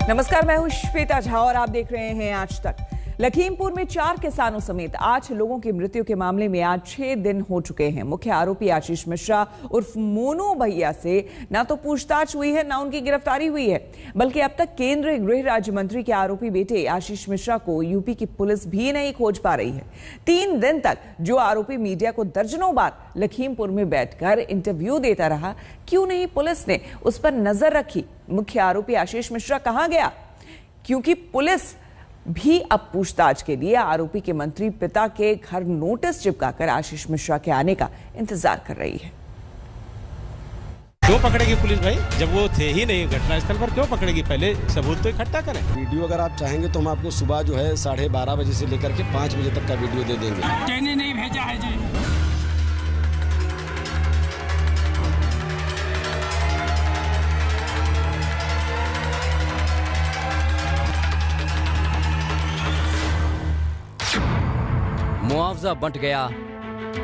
नमस्कार, मैं हूं श्वेता झा और आप देख रहे हैं आज तक। लखीमपुर में 4 किसानों समेत 8 लोगों की मृत्यु के मामले में आज 6 दिन हो चुके हैं। मुख्य आरोपी आशीष मिश्रा उर्फ मोनू भैया से ना तो पूछताछ हुई है, ना उनकी गिरफ्तारी हुई है, बल्कि अब तक केंद्रीय गृह राज्य मंत्री के आरोपी बेटे आशीष मिश्रा को यूपी की पुलिस भी नहीं खोज पा रही है। 3 दिन तक जो आरोपी मीडिया को दर्जनों बार लखीमपुर में बैठकर इंटरव्यू देता रहा, क्यों नहीं पुलिस ने उस पर नजर रखी? मुख्य आरोपी आशीष मिश्रा कहां गया? क्योंकि पुलिस भी अब पूछताछ के लिए आरोपी के मंत्री पिता के घर नोटिस चिपकाकर आशीष मिश्रा के आने का इंतजार कर रही है। क्यों पकड़ेगी पुलिस भाई? जब वो थे ही नहीं घटनास्थल पर, क्यों पकड़ेगी? पहले सबूत तो इकट्ठा करें। वीडियो अगर आप चाहेंगे तो हम आपको सुबह जो है 12:30 बजे से लेकर के 5 बजे तक का वीडियो दे देंगे। कहने नहीं भेजा है जी। मुआवजा बंट गया,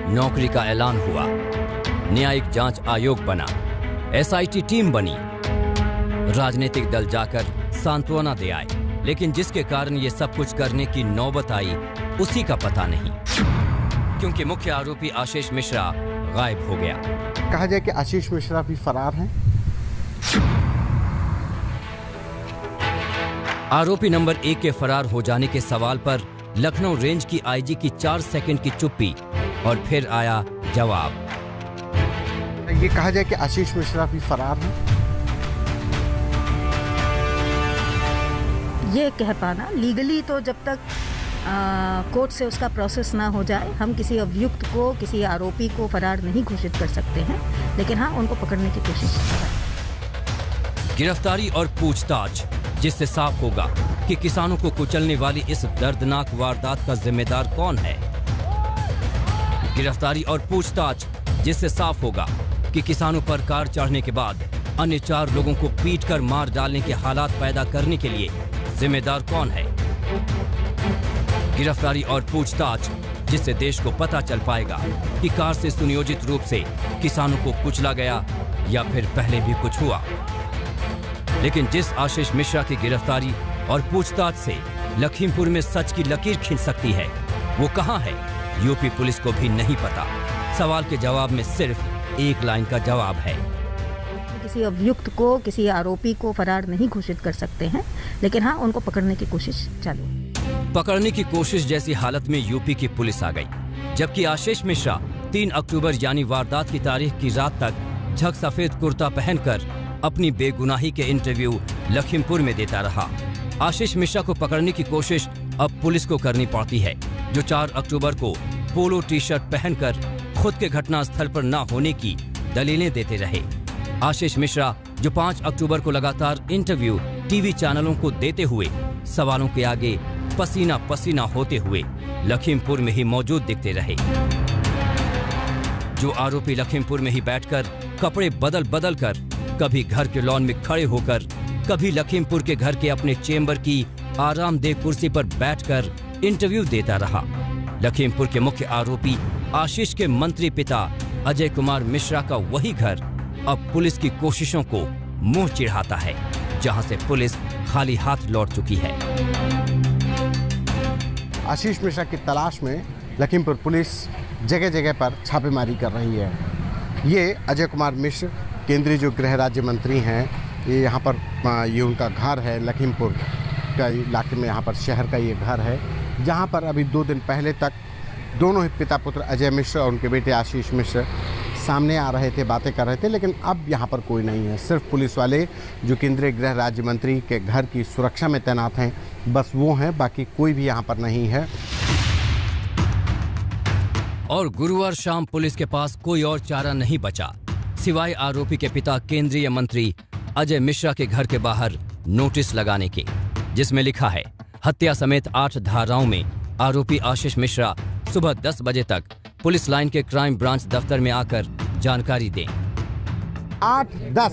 नौकरी का ऐलान हुआ, न्यायिक जांच आयोग बना, एसआईटी टीम बनी, राजनीतिक दल जाकर सांत्वना दे आए, लेकिन जिसके कारण ये सब कुछ करने की नौबत आई उसी का पता नहीं, क्योंकि मुख्य आरोपी आशीष मिश्रा गायब हो गया। कहा जाए कि आशीष मिश्रा भी फरार हैं। आरोपी नंबर 1 के फरार हो जाने के सवाल पर लखनऊ रेंज की आईजी की 4 सेकंड की चुप्पी और फिर आया जवाब। ये कहा जाए कि आशीष मिश्रा भी फरार हैं। ये कह पाना लीगली तो जब तक कोर्ट से उसका प्रोसेस ना हो जाए, हम किसी अभियुक्त को, किसी आरोपी को फरार नहीं घोषित कर सकते हैं, लेकिन हाँ उनको पकड़ने की कोशिश करें। गिरफ्तारी और पूछताछ जिससे साफ होगा कि किसानों को कुचलने वाली इस दर्दनाक वारदात का जिम्मेदार कौन है। गिरफ्तारी और पूछताछ जिससे साफ होगा कि किसानों पर कार चढ़ने के बाद अन्य 4 लोगों को पीटकर मार डालने के हालात पैदा करने के लिए जिम्मेदार कौन है। गिरफ्तारी और पूछताछ जिससे देश को पता चल पाएगा कि कार से सुनियोजित रूप से किसानों को कुचला गया या फिर पहले भी कुछ हुआ। लेकिन जिस आशीष मिश्रा की गिरफ्तारी और पूछताछ से लखीमपुर में सच की लकीर खिंच सकती है, वो कहां है, यूपी पुलिस को भी नहीं पता। सवाल के जवाब में सिर्फ एक लाइन का जवाब है। किसी अभियुक्त को, किसी आरोपी को फरार नहीं घोषित कर सकते हैं, लेकिन हाँ उनको पकड़ने की कोशिश चालू है। पकड़ने की कोशिश जैसी हालत में यूपी की पुलिस आ गई, जबकि आशीष मिश्रा 3 अक्टूबर यानी वारदात की तारीख की रात तक झक सफेद कुर्ता पहनकर अपनी बेगुनाही के इंटरव्यू लखीमपुर में देता रहा। आशीष मिश्रा को पकड़ने की कोशिश अब पुलिस को करनी पड़ती है, जो 4 अक्टूबर को पोलो टी-शर्ट पहनकर खुद के घटनास्थल पर न होने की दलीलें देते रहे। आशीष मिश्रा जो 5 अक्टूबर को लगातार इंटरव्यू टीवी चैनलों को देते हुए सवालों के आगे पसीना पसीना होते हुए लखीमपुर में ही मौजूद दिखते रहे। जो आरोपी लखीमपुर में ही बैठकर कपड़े बदल बदल कर, कभी घर के लॉन में खड़े होकर, कभी लखीमपुर के घर के अपने चेंबर की आरामदेह कुर्सी पर बैठकर इंटरव्यू देता रहा। लखीमपुर के मुख्य आरोपी आशीष के मंत्री पिता अजय कुमार मिश्रा का वही घर अब पुलिस की कोशिशों को मुंह चिढ़ाता है, जहां से पुलिस खाली हाथ लौट चुकी है। आशीष मिश्रा की तलाश में लखीमपुर पुलिस जगह जगह पर छापेमारी कर रही है। ये अजय कुमार मिश्र केंद्रीय जो गृह राज्य मंत्री हैं, ये यहाँ पर ये उनका घर है, लखीमपुर का इलाके में यहाँ पर शहर का ये घर है, जहाँ पर अभी 2 दिन पहले तक दोनों ही पिता पुत्र अजय मिश्र और उनके बेटे आशीष मिश्र सामने आ रहे थे, बातें कर रहे थे, लेकिन अब यहाँ पर कोई नहीं है। सिर्फ पुलिस वाले जो केंद्रीय गृह राज्य मंत्री के घर की सुरक्षा में तैनात हैं, बस वो हैं, बाकी कोई भी यहाँ पर नहीं है। और गुरुवार शाम पुलिस के पास कोई और चारा नहीं बचा सिवाय आरोपी के पिता केंद्रीय मंत्री अजय मिश्रा के घर के बाहर नोटिस लगाने के, जिसमें लिखा है, हत्या समेत 8 धाराओं में आरोपी आशीष मिश्रा सुबह 10 बजे तक पुलिस लाइन के क्राइम ब्रांच दफ्तर में आकर जानकारी दें। 8-10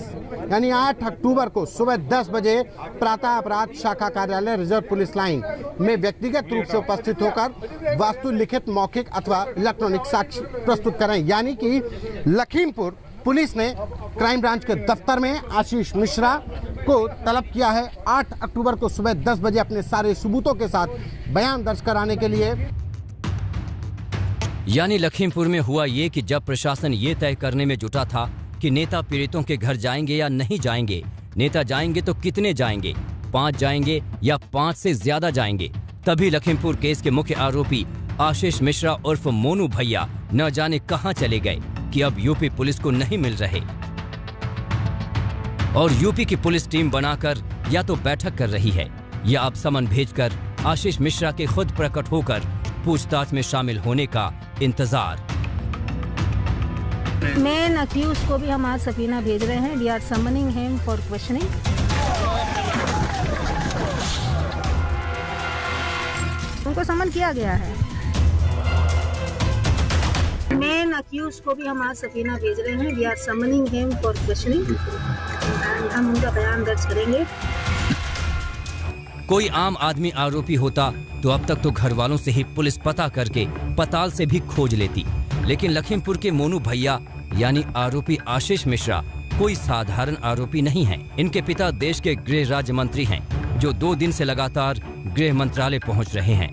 यानी 8 अक्टूबर को सुबह 10 बजे प्रातः अपराध शाखा कार्यालय रिजर्व पुलिस लाइन में व्यक्तिगत रूप से उपस्थित होकर वास्तु लिखित मौखिक अथवा इलेक्ट्रॉनिक साक्ष्य प्रस्तुत करें। यानी कि लखीमपुर पुलिस ने क्राइम ब्रांच के दफ्तर में आशीष मिश्रा को तलब किया है 8 अक्टूबर को सुबह 10 बजे अपने सारे सबूतों के साथ बयान दर्ज कराने के लिए। यानी लखीमपुर में हुआ ये कि जब प्रशासन ये तय करने में जुटा था कि नेता पीड़ितों के घर जाएंगे या नहीं जाएंगे, नेता जाएंगे तो कितने जाएंगे, 5 जाएंगे या 5 से ज्यादा जाएंगे, तभी लखीमपुर केस के मुख्य आरोपी आशीष मिश्रा उर्फ मोनू भैया न जाने कहां चले गए कि अब यूपी पुलिस को नहीं मिल रहे और यूपी की पुलिस टीम बनाकर या तो बैठक कर रही है या अब समन भेजकर आशीष मिश्रा के खुद प्रकट होकर पूछताछ में शामिल होने का इंतजार। मेन अक्यूज को भी हम आज सफीना भेज रहे हैं। We are summoning him for questioning. उनको समन किया गया है। मेन अक्यूज को भी हम आज सफीना भेज रहे हैं। We are summoning him for questioning and हम उनका बयान दर्ज करेंगे। कोई आम आदमी आरोपी होता तो अब तक तो घर वालों से ही पुलिस पता करके पताल से भी खोज लेती, लेकिन लखीमपुर के मोनू भैया यानी आरोपी आशीष मिश्रा कोई साधारण आरोपी नहीं है। इनके पिता देश के गृह राज्य मंत्री हैं, जो 2 दिन से लगातार गृह मंत्रालय पहुंच रहे हैं।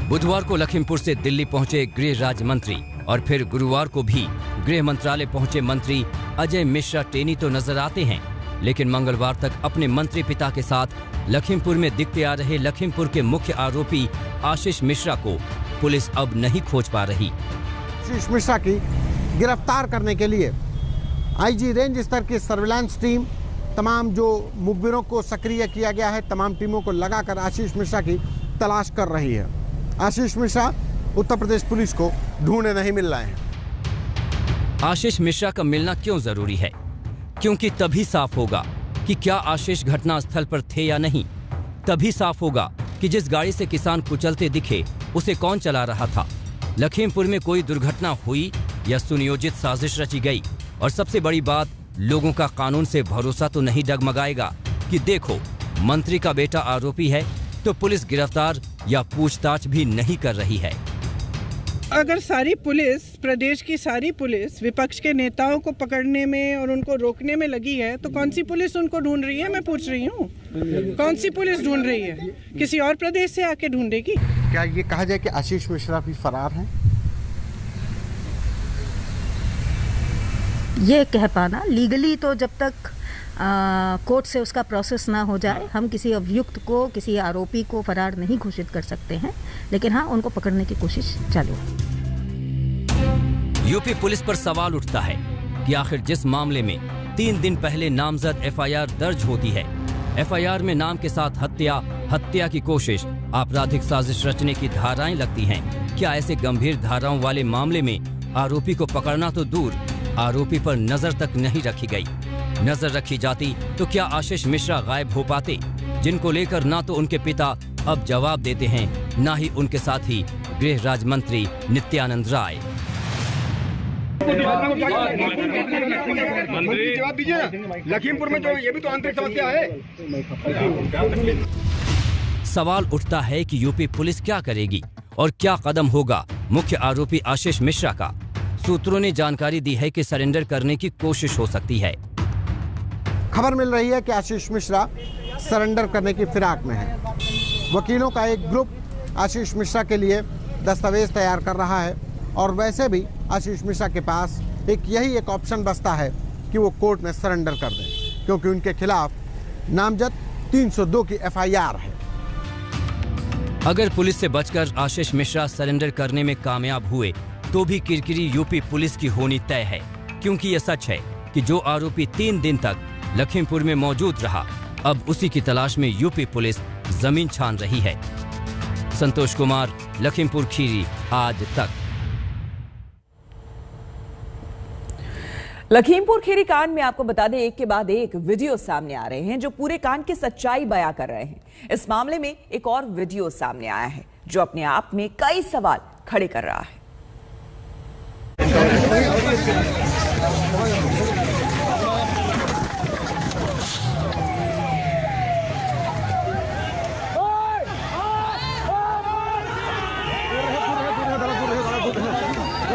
बुधवार को लखीमपुर से दिल्ली पहुंचे गृह राज्य मंत्री और फिर गुरुवार को भी गृह मंत्रालय पहुंचे मंत्री अजय मिश्रा टेनी तो नजर आते हैं, लेकिन मंगलवार तक अपने मंत्री पिता के साथ लखीमपुर में दिखते आ रहे लखीमपुर के मुख्य आरोपी आशीष मिश्रा को पुलिस अब नहीं खोज पा रही। आशीष मिश्रा की गिरफ्तार करने के लिए आईजी रेंज स्तर की सर्विलांस टीम, तमाम जो मुखबिरों को सक्रिय किया गया है, तमाम टीमों को लगाकर आशीष मिश्रा की तलाश कर रही है। आशीष मिश्रा उत्तर प्रदेश पुलिस को ढूंढे नहीं मिल रहे हैं। आशीष मिश्रा का मिलना क्यों जरूरी है? क्योंकि तभी साफ होगा कि क्या आशीष घटना स्थल पर थे या नहीं। तभी साफ होगा कि जिस गाड़ी से किसान कुचलते दिखे उसे कौन चला रहा था। लखीमपुर में कोई दुर्घटना हुई या सुनियोजित साजिश रची गई। और सबसे बड़ी बात, लोगों का कानून से भरोसा तो नहीं डगमगाएगा कि देखो मंत्री का बेटा आरोपी है तो पुलिस गिरफ्तार या पूछताछ भी नहीं कर रही है। अगर सारी पुलिस, प्रदेश की सारी पुलिस विपक्ष के नेताओं को पकड़ने में और उनको रोकने में लगी है तो कौन सी पुलिस उनको ढूंढ रही है? मैं पूछ रही हूँ, कौन सी पुलिस ढूंढ रही है? किसी और प्रदेश से आके ढूंढेगी? क्या ये कहा जाए कि आशीष मिश्रा भी फरार हैं? ये कह पाना लीगली तो जब तक कोर्ट से उसका प्रोसेस ना हो जाए हम किसी अभियुक्त को, किसी आरोपी को फरार नहीं घोषित कर सकते हैं, लेकिन हाँ उनको पकड़ने की कोशिश चालू है। यूपी पुलिस पर सवाल उठता है कि आखिर जिस मामले में 3 दिन पहले नामजद एफआईआर दर्ज होती है, एफआईआर में नाम के साथ हत्या, हत्या की कोशिश, आपराधिक साजिश रचने की धाराएं लगती हैं, क्या ऐसे गंभीर धाराओं वाले मामले में आरोपी को पकड़ना तो दूर, आरोपी पर नजर तक नहीं रखी गई। नजर रखी जाती तो क्या आशीष मिश्रा गायब हो पाते, जिनको लेकर ना तो उनके पिता अब जवाब देते हैं, ना ही उनके साथी गृह राज्य मंत्री नित्यानंद राय। लखीमपुर में तो ये भी तो आंतरिक समस्या है। सवाल उठता है कि यूपी पुलिस क्या करेगी और क्या कदम होगा मुख्य आरोपी आशीष मिश्रा का। सूत्रों ने जानकारी दी है कि सरेंडर करने की कोशिश हो सकती है। खबर मिल रही है कि आशीष मिश्रा सरेंडर करने की फिराक में है। वकीलों का एक ग्रुप आशीष मिश्रा के लिए दस्तावेज तैयार कर रहा है और वैसे भी आशीष मिश्रा के पास एक ऑप्शन बचता है कि वो कोर्ट में सरेंडर कर दें, क्योंकि उनके खिलाफ नामजद 302 की एफआईआर है। अगर पुलिस से बचकर आशीष मिश्रा सरेंडर करने में कामयाब हुए तो भी किरकिरी यूपी पुलिस की होनी तय है, क्योंकि यह सच है कि जो आरोपी 3 दिन तक लखीमपुर में मौजूद रहा, अब उसी की तलाश में यूपी पुलिस जमीन छान रही है। संतोष कुमार, लखीमपुर खीरी, आज तक। लखीमपुर खीरी कांड में आपको बता दें, एक के बाद एक वीडियो सामने आ रहे हैं जो पूरे कांड की सच्चाई बयां कर रहे हैं। इस मामले में एक और वीडियो सामने आया है जो अपने आप में कई सवाल खड़े कर रहा है।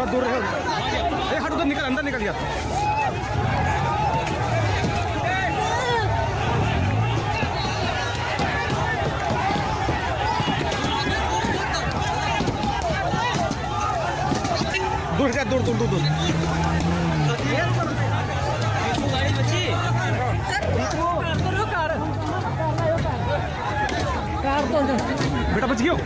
दूर रहे, अंदर निकल गया। दूर जा, दूर दूर दूर दूर। बेटा बच गयो।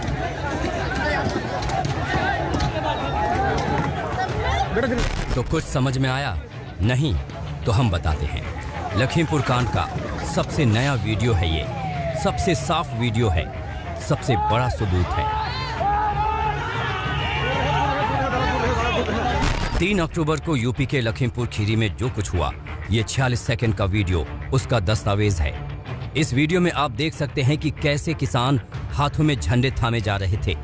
तो कुछ समझ में आया? नहीं तो हम बताते हैं। लखीमपुर कांड का सबसे नया वीडियो है ये, सबसे साफ वीडियो है, सबसे बड़ा सबूत है। 3 अक्टूबर को यूपी के लखीमपुर खीरी में जो कुछ हुआ, ये 46 सेकंड का वीडियो उसका दस्तावेज है। इस वीडियो में आप देख सकते हैं कि कैसे किसान हाथों में झंडे थामे जा रहे थे।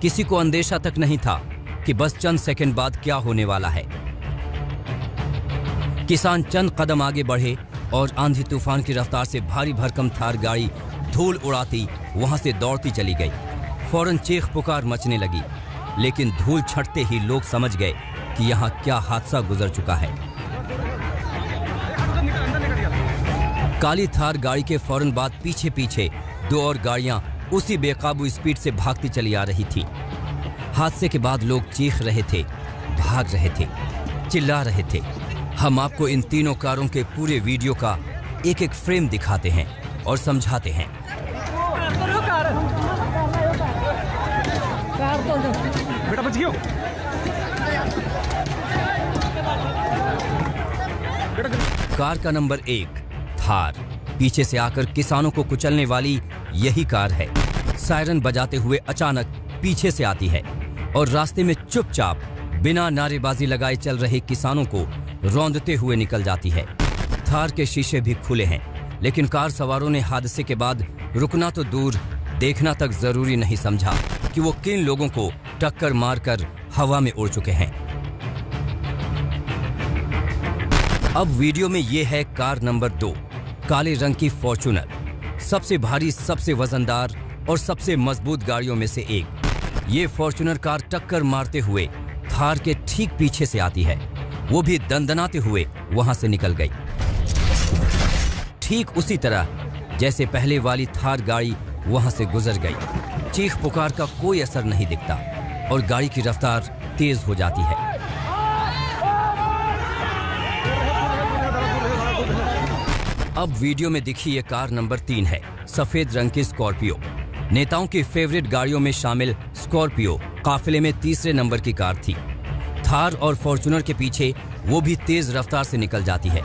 किसी को अंदेशा तक नहीं था कि बस चंद सेकंड बाद क्या होने वाला है। किसान चंद कदम आगे बढ़े और आंधी तूफान की रफ्तार से भारी भरकम थार गाड़ी धूल उड़ाती वहां से दौड़ती चली गई। फौरन चीख पुकार मचने लगी, लेकिन धूल छटते ही लोग समझ गए कि यहां क्या हादसा गुजर चुका है। काली थार गाड़ी के फौरन बाद पीछे पीछे 2 और गाड़ियां उसी बेकाबू स्पीड से भागती चली आ रही थी। हादसे के बाद लोग चीख रहे थे, भाग रहे थे, चिल्ला रहे थे। हम आपको इन तीनों कारों के पूरे वीडियो का एक एक फ्रेम दिखाते हैं और समझाते हैं। बेटा बच गयो। कार का नंबर 1 थार, पीछे से आकर किसानों को कुचलने वाली यही कार है। सायरन बजाते हुए अचानक पीछे से आती है और रास्ते में चुपचाप बिना नारेबाजी लगाए चल रहे किसानों को रौंदते हुए निकल जाती है। थार के शीशे भी खुले हैं, लेकिन कार सवारों ने हादसे के बाद रुकना तो दूर, देखना तक जरूरी नहीं समझा कि वो किन लोगों को टक्कर मारकर हवा में उड़ चुके हैं। अब वीडियो में ये है कार नंबर 2, काले रंग की फॉर्च्यूनर, सबसे भारी, सबसे वजनदार और सबसे मजबूत गाड़ियों में से एक। ये फॉर्च्यूनर कार टक्कर मारते हुए थार के ठीक पीछे से आती है, वो भी दंदनाते हुए वहां से निकल गई, ठीक उसी तरह जैसे पहले वाली थार गाड़ी वहां से गुजर गई। चीख पुकार का कोई असर नहीं दिखता और गाड़ी की रफ्तार तेज हो जाती है। अब वीडियो में दिखी ये कार नंबर 3 है, सफेद रंग की स्कॉर्पियो। नेताओं की फेवरेट गाड़ियों में शामिल स्कॉर्पियो काफिले में तीसरे नंबर की कार थी। थार और फॉर्च्यूनर के पीछे वो भी तेज रफ्तार से निकल जाती है।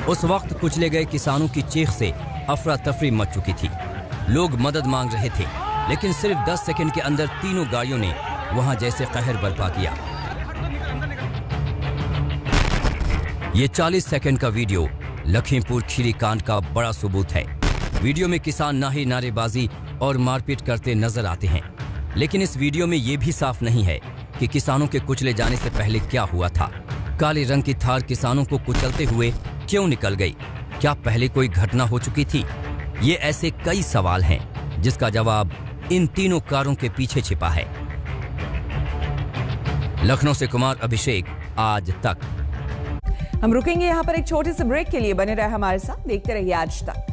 उस वक्त कुचले गए किसानों की चीख से अफरा तफरी मच चुकी थी। लोग मदद मांग रहे थे, लेकिन सिर्फ 10 सेकंड के अंदर तीनों गाड़ियों ने वहां जैसे कहर बर्पा किया। ये 40 सेकंड का वीडियो लखीमपुर खीरी कांड का बड़ा सबूत है। वीडियो में किसान ना ही नारेबाजी और मारपीट करते नजर आते हैं, लेकिन इस वीडियो में यह भी साफ नहीं है कि किसानों के कुचले जाने से पहले क्या हुआ था। काले रंग की थार किसानों को कुचलते हुए क्यों निकल गई? क्या पहले कोई घटना हो चुकी थी? ये ऐसे कई सवाल हैं जिसका जवाब इन तीनों कारों के पीछे छिपा है। लखनऊ से कुमार अभिषेक, आज तक। हम रुकेंगे यहाँ पर एक छोटे से ब्रेक के लिए, बने रहे हमारे साथ, देखते रहिए आज तक।